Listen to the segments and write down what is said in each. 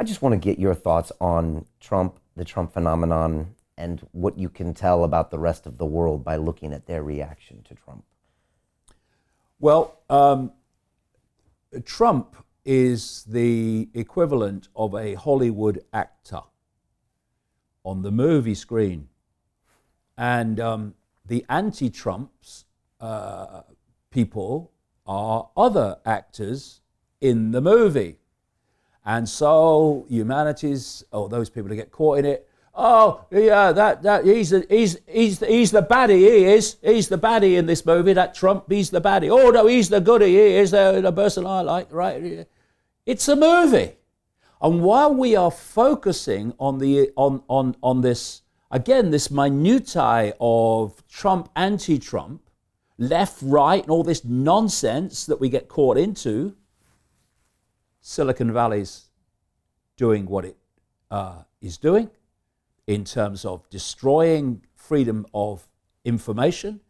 just want to get your thoughts on Trump, the Trump phenomenon, and what you can tell about the rest of the world by looking at their reaction to Trump. Well, Trump is the equivalent of a Hollywood actor on the movie screen. And the anti-Trumps people are other actors in the movie. And so those people who get caught in it, oh yeah, he's the baddie. He's the baddie in this movie. That Trump, he's the baddie. Oh no, he's the goodie. He is the person I like. Right? It's a movie, and while we are focusing on this again, this minutiae of Trump, anti-Trump, left, right, and all this nonsense that we get caught into, Silicon Valley's doing what it is doing in terms of destroying freedom of information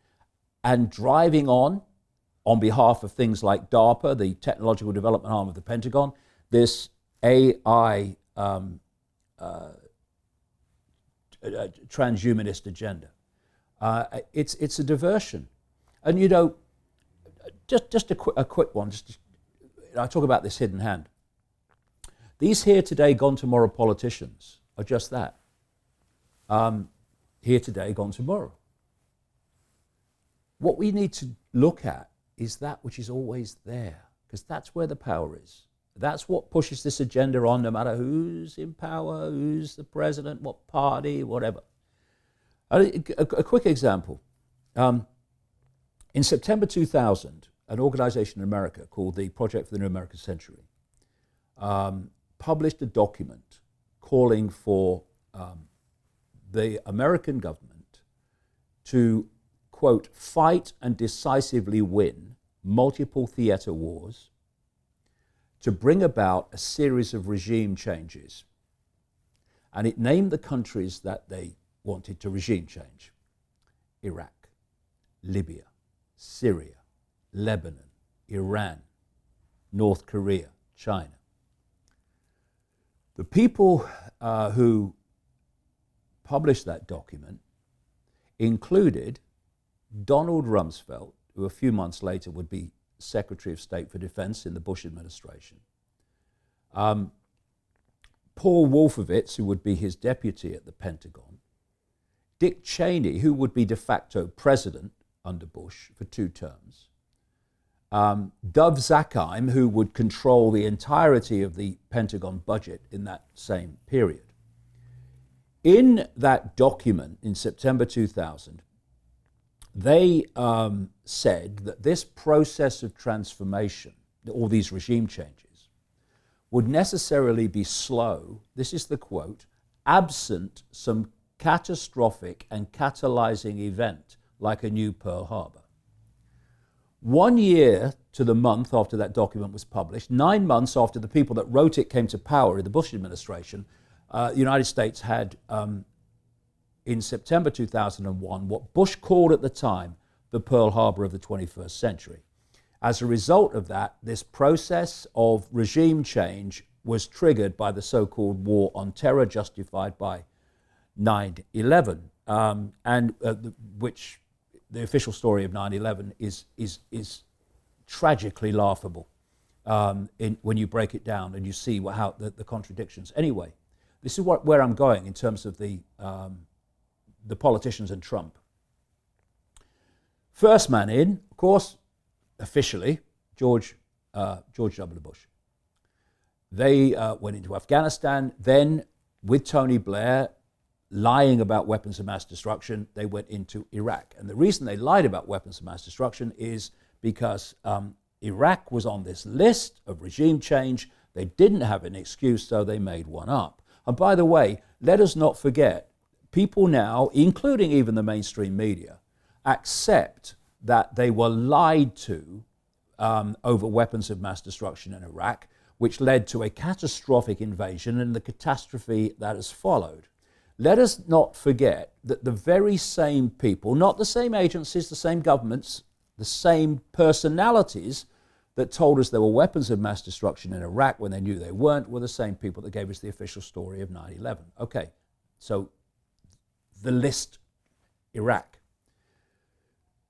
and driving on behalf of things like DARPA, the technological development arm of the Pentagon, this AI transhumanist agenda. It's a diversion. And just a quick one, I talk about this hidden hand. These here today, gone tomorrow politicians are just that. Here today, gone tomorrow. What we need to look at is that which is always there, because that's where the power is. That's what pushes this agenda on, no matter who's in power, who's the president, what party, whatever. A quick example. In September 2000, an organization in America called the Project for the New American Century published a document calling for the American government to, quote, fight and decisively win multiple theater wars, to bring about a series of regime changes. And it named the countries that they wanted to regime change: Iraq, Libya, Syria, Lebanon, Iran, North Korea, China. The people who published that document included Donald Rumsfeld, who a few months later would be Secretary of State for Defense in the Bush administration, Paul Wolfowitz, who would be his deputy at the Pentagon, Dick Cheney, who would be de facto president under Bush for 2 terms, Dov Zakheim, who would control the entirety of the Pentagon budget in that same period. In that document in September 2000, they said that this process of transformation, all these regime changes, would necessarily be slow, this is the quote, absent some catastrophic and catalyzing event like a new Pearl Harbor. 1 year to the month after that document was published, 9 months after the people that wrote it came to power in the Bush administration, the United States had, in September 2001, what Bush called at the time the Pearl Harbor of the 21st century. As a result of that, this process of regime change was triggered by the so-called war on terror justified by 9/11, which the official story of 9/11 is tragically laughable when you break it down and you see how the contradictions. Anyway, this is where I'm going in terms of the politicians and Trump. First man in, of course, officially, George W. Bush. They went into Afghanistan. Then, with Tony Blair lying about weapons of mass destruction, they went into Iraq. And the reason they lied about weapons of mass destruction is because Iraq was on this list of regime change. They didn't have an excuse, so they made one up. And by the way, let us not forget, people now, including even the mainstream media, accept that they were lied to over weapons of mass destruction in Iraq, which led to a catastrophic invasion and the catastrophe that has followed. Let us not forget that the very same people, not the same agencies, the same governments, the same personalities that told us there were weapons of mass destruction in Iraq when they knew they weren't were the same people that gave us the official story of 9/11. Okay, so the list, Iraq.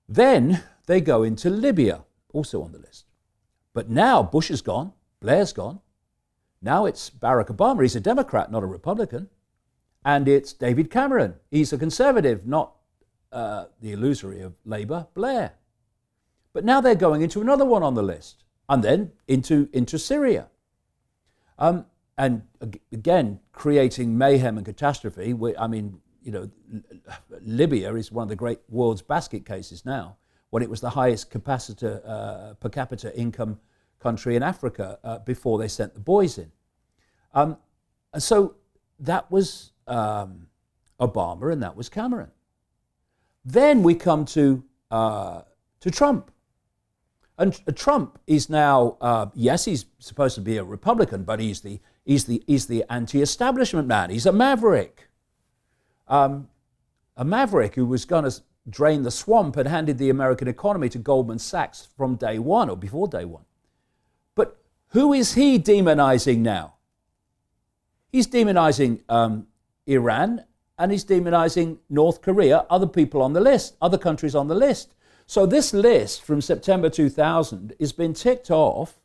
Then they go into Libya, also on the list. But now Bush is gone, Blair's gone. Now it's Barack Obama. He's a Democrat, not a Republican. And it's David Cameron. He's a conservative, not the illusory of Labour, Blair. But now they're going into another one on the list, and then into Syria. And again, creating mayhem and catastrophe. I mean, you know, Libya is one of the great world's basket cases now, when it was the highest per capita income country in Africa before they sent the boys in. And so that was Obama and that was Cameron. Then we come to Trump. And Trump is now, yes, he's supposed to be a Republican, but he's the anti-establishment man. He's a maverick. A maverick who was going to drain the swamp and handed the American economy to Goldman Sachs from day one or before day one. But who is he demonizing now? He's demonizing Iran, and he's demonizing North Korea, other people on the list, other countries on the list. So this list from September 2000 has been ticked off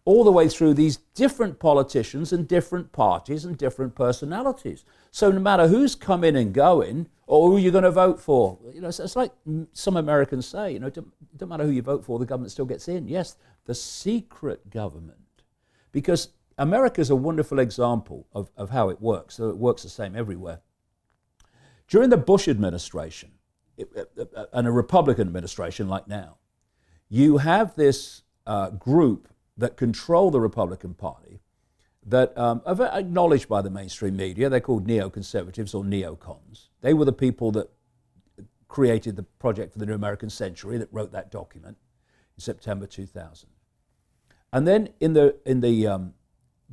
all the way through these different politicians and different parties and different personalities. So no matter who's coming and going or who you're going to vote for, you know, it's like some Americans say, you know, it don't matter who you vote for, the government still gets in. Yes, the secret government. Because America's a wonderful example of how it works, so it works the same everywhere. During the Bush administration, and a Republican administration like now, you have this group that control the Republican Party that are acknowledged by the mainstream media. They're called neoconservatives or neocons. They were the people that created the Project for the New American Century, that wrote that document in September 2000. And then in the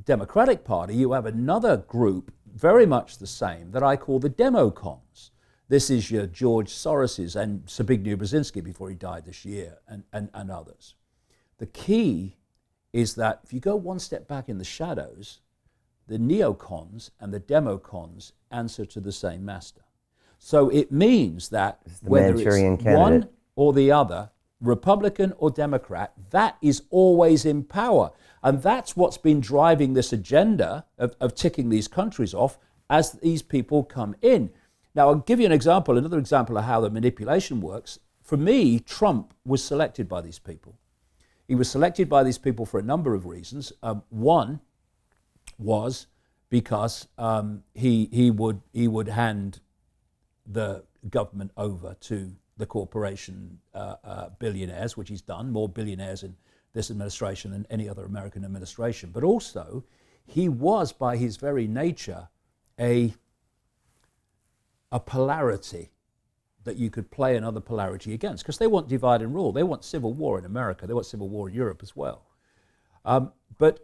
Democratic Party, you have another group, very much the same, that I call the democons. This is your George Soros's and Zbigniew Brzezinski before he died this year, and others. The key is that if you go one step back in the shadows, the neocons and the democons answer to the same master. So it means that whether it's one or the other, Republican or Democrat, that is always in power. And that's what's been driving this agenda of ticking these countries off as these people come in. Now, I'll give you another example of how the manipulation works. For me, Trump was selected by these people. He was selected by these people for a number of reasons. One was because he would hand the government over to the corporation billionaires, which he's done, more billionaires in this administration than any other American administration. But also, he was, by his very nature, a polarity that you could play another polarity against, because they want divide and rule. They want civil war in America. They want civil war in Europe as well. But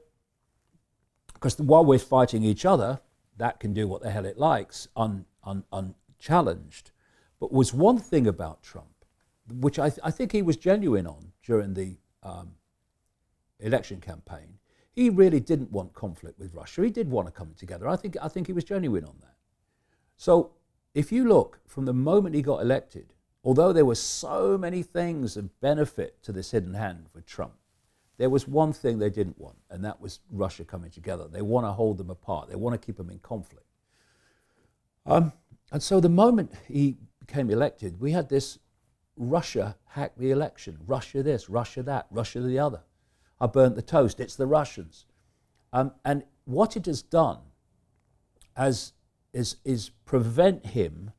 because while we're fighting each other, that can do what the hell it likes, unchallenged. But was one thing about Trump, which I think he was genuine on during the election campaign. He really didn't want conflict with Russia. He did want to come together. I think he was genuine on that. So if you look from the moment he got elected, although there were so many things of benefit to this hidden hand for Trump, there was one thing they didn't want, and that was Russia coming together. They want to hold them apart. They want to keep them in conflict. And so the moment he became elected, we had this Russia hacked the election. Russia this, Russia that, Russia the other. I burnt the toast. It's the Russians. And what it has done is prevent him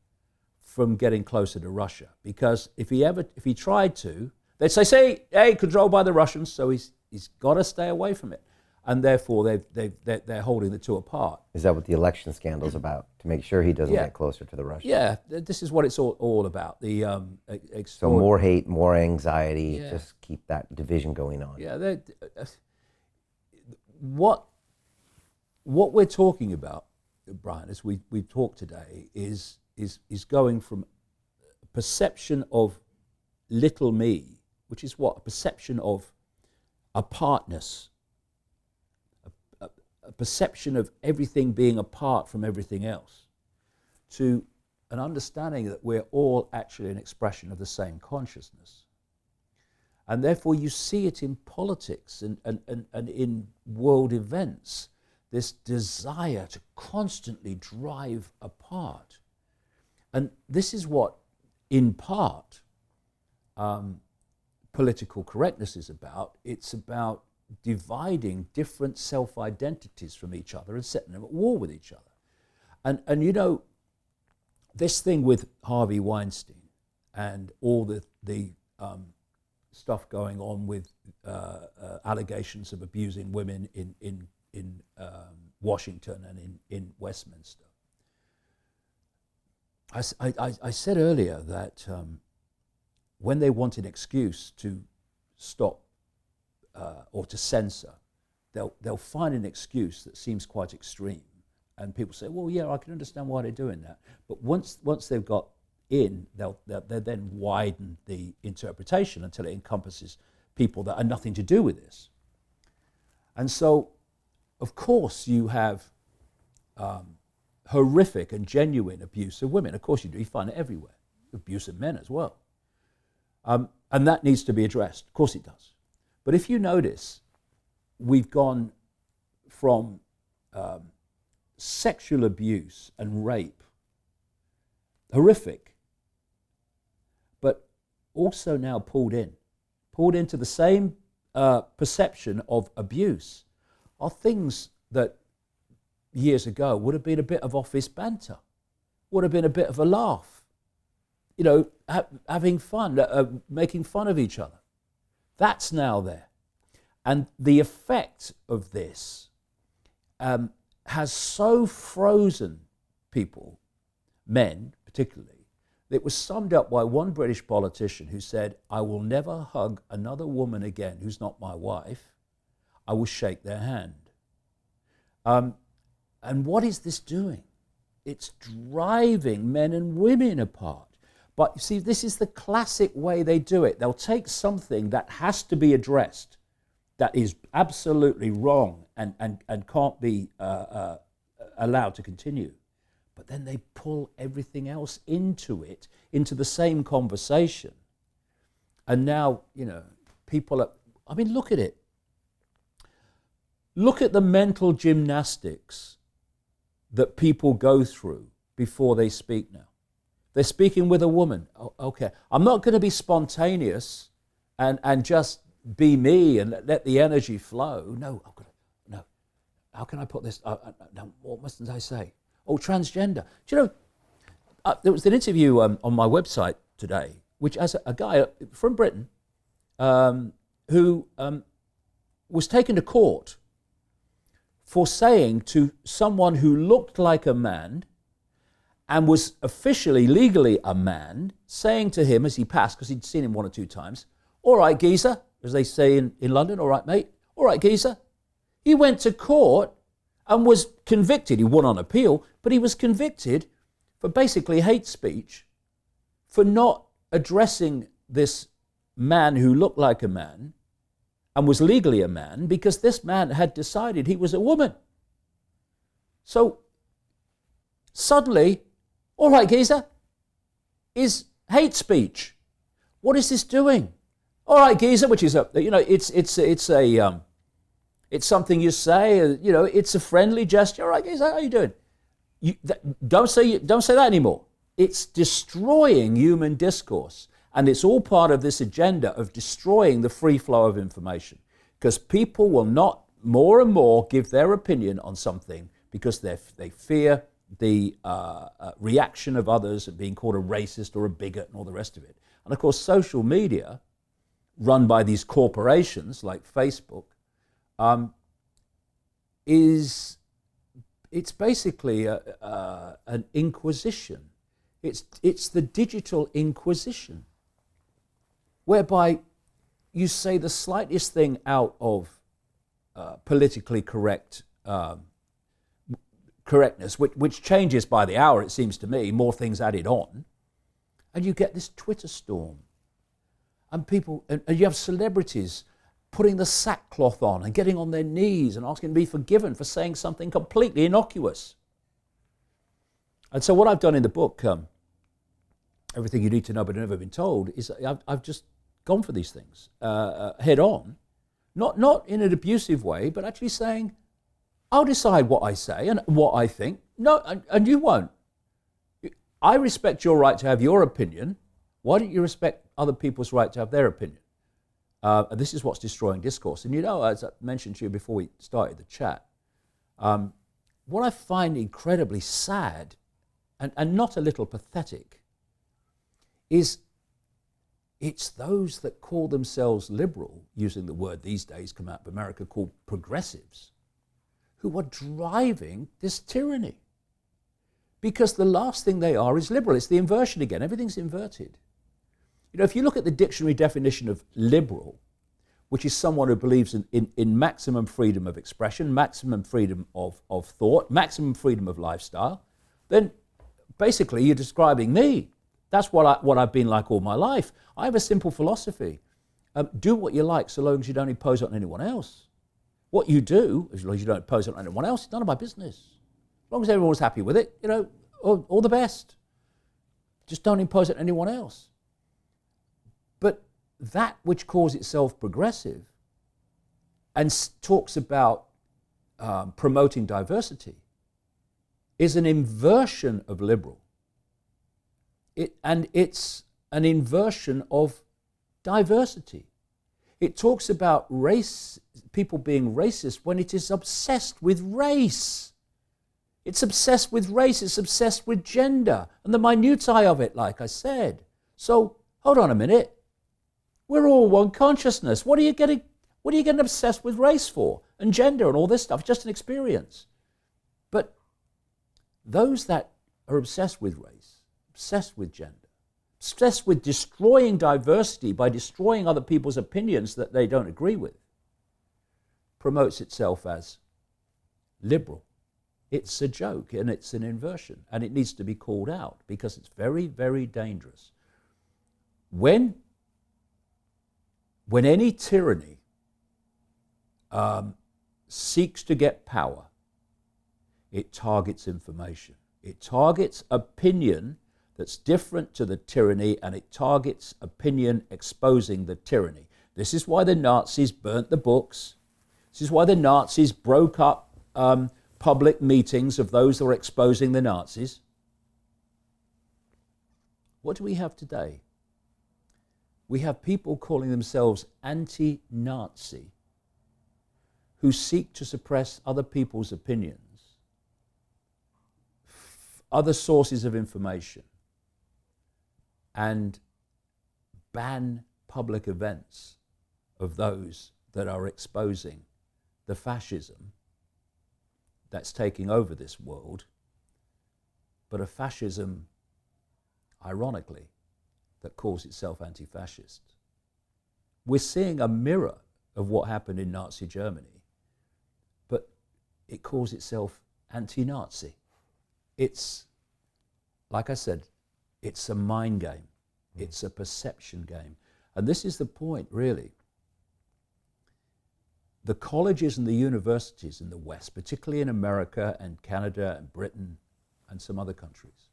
from getting closer to Russia. Because if he tried to, they'd say, hey, controlled by the Russians, so he's got to stay away from it. And therefore, they're holding the two apart. Is that what the election scandal's about? To make sure he doesn't get closer to the Russians? Yeah, this is what it's all about. So more hate, more anxiety, just keep that division going on. Yeah, what we're talking about, Brian, as we've talked today, is going from a perception of little me, which is what? A perception of apartness, a perception of everything being apart from everything else, to an understanding that we're all actually an expression of the same consciousness. And therefore you see it in politics and in world events, this desire to constantly drive apart. And this is what, in part, political correctness is about. It's about dividing different self-identities from each other and setting them at war with each other. And you know, this thing with Harvey Weinstein and all the stuff going on with allegations of abusing women in Washington and in Westminster. I said earlier that when they want an excuse to stop or to censor, they'll find an excuse that seems quite extreme. And people say, well, yeah, I can understand why they're doing that. But once they've got in, they'll then widen the interpretation until it encompasses people that are nothing to do with this. And so, of course, you have horrific and genuine abuse of women. Of course you do. You find it everywhere. Abuse of men as well. And that needs to be addressed. Of course it does. But if you notice, we've gone from sexual abuse and rape, horrific, but also now pulled into the same perception of abuse, are things that years ago would have been a bit of office banter, would have been a bit of a laugh, you know, having fun, making fun of each other. That's now there. And the effect of this has so frozen people, men particularly, that it was summed up by one British politician who said, I will never hug another woman again who's not my wife. I will shake their hand. And what is this doing? It's driving men and women apart. But you see, this is the classic way they do it. They'll take something that has to be addressed, that is absolutely wrong and can't be allowed to continue. But then they pull everything else into it, into the same conversation. And now, you know, people are, I mean, look at it. Look at the mental gymnastics that people go through before they speak now. They're speaking with a woman. Oh, okay, I'm not going to be spontaneous and just be me and let the energy flow. No, no. How can I put this? No, what mustn't I say? Oh, transgender. Do you know, there was an interview on my website today, which has a guy from Britain who was taken to court for saying to someone who looked like a man and was officially, legally a man, saying to him as he passed, because he'd seen him one or two times, all right, geezer, as they say in London, all right, mate, all right, geezer. He went to court and was convicted. He won on appeal, but he was convicted for basically hate speech, for not addressing this man who looked like a man and was legally a man, because this man had decided he was a woman. So suddenly, all right, geezer, is hate speech. What is this doing? All right, geezer, which is it's something you say, you know, it's a friendly gesture. All right, geezer, how are you doing? Don't say that anymore. It's destroying human discourse. And it's all part of this agenda of destroying the free flow of information, because people will not more and more give their opinion on something because they fear the reaction of others of being called a racist or a bigot and all the rest of it. And of course, social media, run by these corporations like Facebook, it's basically an inquisition. It's the digital inquisition, whereby you say the slightest thing out of politically correctness, which changes by the hour, it seems to me, more things added on, and you get this Twitter storm. And people, and you have celebrities putting the sackcloth on and getting on their knees and asking to be forgiven for saying something completely innocuous. And so what I've done in the book, Everything You Need to Know But Never Been Told, is I've just gone for these things head on, not in an abusive way, but actually saying, I'll decide what I say and what I think. No, and you won't. I respect your right to have your opinion. Why don't you respect other people's right to have their opinion? And this is what's destroying discourse. And you know, as I mentioned to you before we started the chat, what I find incredibly sad and not a little pathetic is it's those that call themselves liberal, using the word these days come out of America, called progressives, who are driving this tyranny. Because the last thing they are is liberal. It's the inversion again. Everything's inverted. You know, if you look at the dictionary definition of liberal, which is someone who believes in maximum freedom of expression, maximum freedom of thought, maximum freedom of lifestyle, then basically you're describing me. That's what I've been like all my life. I have a simple philosophy. Do what you like so long as you don't impose it on anyone else. What you do, as long as you don't impose it on anyone else, it's none of my business. As long as everyone's happy with it, you know, all the best. Just don't impose it on anyone else. But that which calls itself progressive and talks about promoting diversity is an inversion of liberal. And it's an inversion of diversity. It talks about race, people being racist when it is obsessed with race. It's obsessed with race, it's obsessed with gender and the minutiae of it, like I said. So, hold on a minute. We're all one consciousness. What are you getting obsessed with race for? And gender and all this stuff, just an experience. But those that are obsessed with race, obsessed with gender, obsessed with destroying diversity by destroying other people's opinions that they don't agree with, promotes itself as liberal. It's a joke and it's an inversion, and it needs to be called out because it's very, very dangerous. When any tyranny seeks to get power, it targets information. It targets opinion that's different to the tyranny, and it targets opinion exposing the tyranny. This is why the Nazis burnt the books. This is why the Nazis broke up public meetings of those that were exposing the Nazis. What do we have today? We have people calling themselves anti-Nazi who seek to suppress other people's opinions, other sources of information, and ban public events of those that are exposing the fascism that's taking over this world, but a fascism, ironically, that calls itself anti-fascist. We're seeing a mirror of what happened in Nazi Germany, but it calls itself anti-Nazi. It's, like I said, it's a mind game. It's a perception game. And this is the point, really. The colleges and the universities in the West, particularly in America and Canada and Britain and some other countries,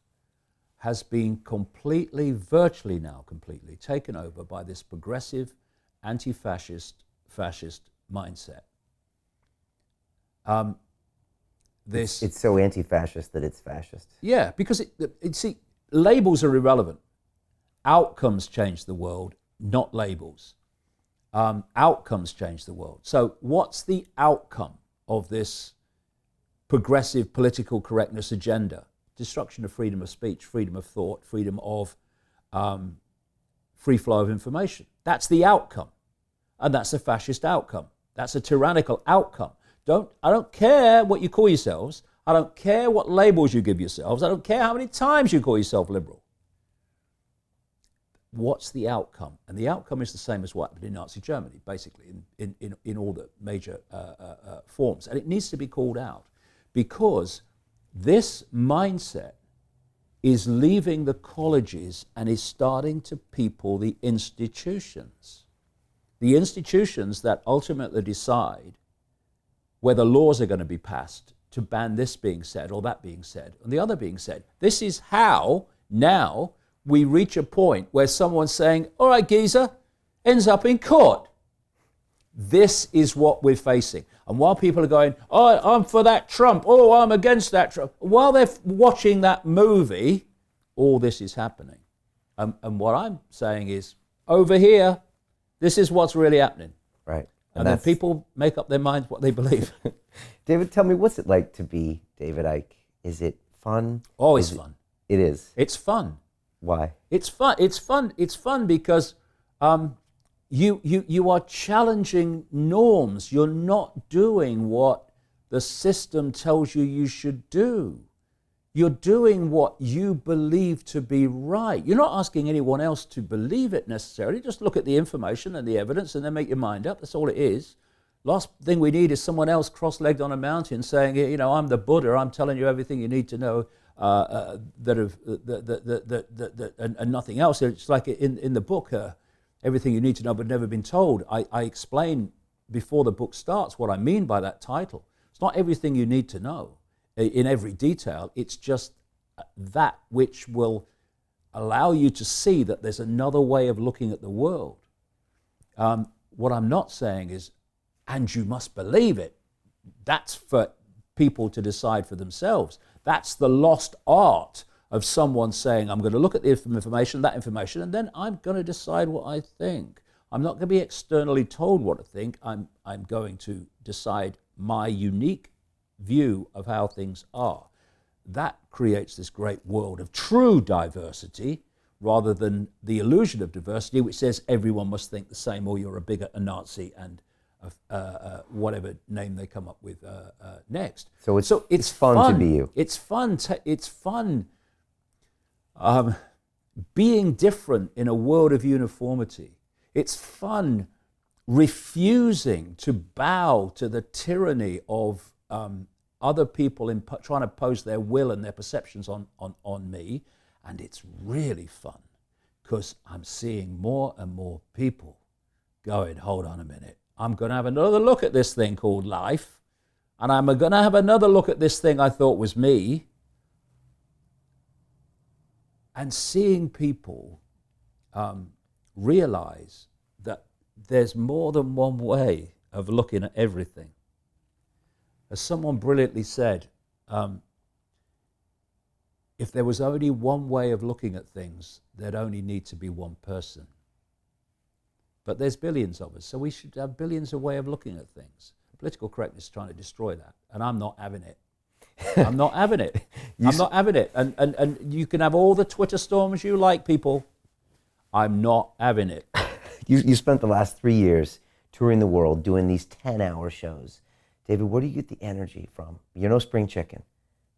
has been virtually now completely taken over by this progressive, anti-fascist, fascist mindset. It's so anti-fascist that it's fascist. Yeah, because see, labels are irrelevant. Outcomes change the world, not labels. Outcomes change the world. So what's the outcome of this progressive political correctness agenda? Destruction of freedom of speech, freedom of thought, freedom of free flow of information. That's the outcome. And that's a fascist outcome. That's a tyrannical outcome. I don't care what you call yourselves. I don't care what labels you give yourselves. I don't care how many times you call yourself liberal. What's the outcome? And the outcome is the same as what happened in Nazi Germany, basically, in all the major forms. And it needs to be called out because this mindset is leaving the colleges and is starting to people the institutions. the institutions that ultimately decide whether laws are going to be passed to ban this being said or that being said and the other being said. This is how now we reach a point where someone's saying, all right, geezer, ends up in court. This is what we're facing. And while people are going, oh, I'm for that Trump, oh, I'm against that Trump, while they're watching that movie, all this is happening. And what I'm saying is, over here, this is what's really happening. Right. And then people make up their minds what they believe. David, tell me, what's it like to be David Icke? Is it fun? Oh, it's fun. It is. It's fun. Why? It's fun. It's fun. It's fun because you are challenging norms. You're not doing what the system tells you should do. You're doing what you believe to be right. You're not asking anyone else to believe it necessarily. Just look at the information and the evidence and then make your mind up. That's all it is. Last thing we need is someone else cross-legged on a mountain saying, you know, I'm the Buddha, I'm telling you everything you need to know, and nothing else. It's like in the book, Everything You Need to Know But Never Been Told. I explain before the book starts what I mean by that title. It's not everything you need to know in every detail. It's just that which will allow you to see that there's another way of looking at the world. What I'm not saying is, and you must believe it. That's for people to decide for themselves. That's the lost art of someone saying, I'm going to look at the information, that information, and then I'm going to decide what I think. I'm not going to be externally told what to think. I'm going to decide my unique view of how things are. That creates this great world of true diversity rather than the illusion of diversity, which says everyone must think the same or you're a bigot, a Nazi, and whatever name they come up with next. So it's fun to be you. It's fun. It's fun being different in a world of uniformity. It's fun refusing to bow to the tyranny of other people trying to impose their will and their perceptions on me. And it's really fun because I'm seeing more and more people going, hold on a minute, I'm going to have another look at this thing called life, and I'm going to have another look at this thing I thought was me. And seeing people realize that there's more than one way of looking at everything. As someone brilliantly said, if there was only one way of looking at things, there'd only need to be one person. But there's billions of us, so we should have billions of ways of looking at things. Political correctness is trying to destroy that, and I'm not having it. I'm not having it. I'm not having it. And you can have all the Twitter storms you like, people. I'm not having it. You spent the last 3 years touring the world doing these 10-hour shows. David, where do you get the energy from? You're no spring chicken.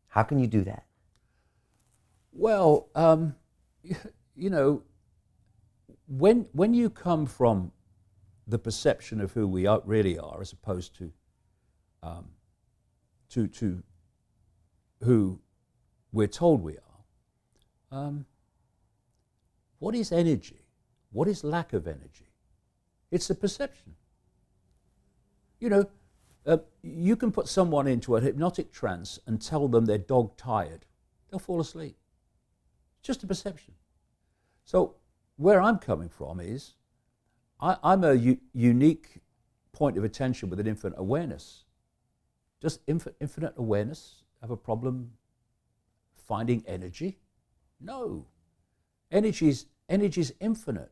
How can you do that? Well, you know, when you come from the perception of who we really are, as opposed to who we're told we are, what is energy? What is lack of energy? It's a perception. You know, you can put someone into a hypnotic trance and tell them they're dog-tired. They'll fall asleep. Just a perception. So where I'm coming from is, I'm a unique point of attention with an infinite awareness. Does infinite awareness have a problem finding energy? No. Energy is infinite.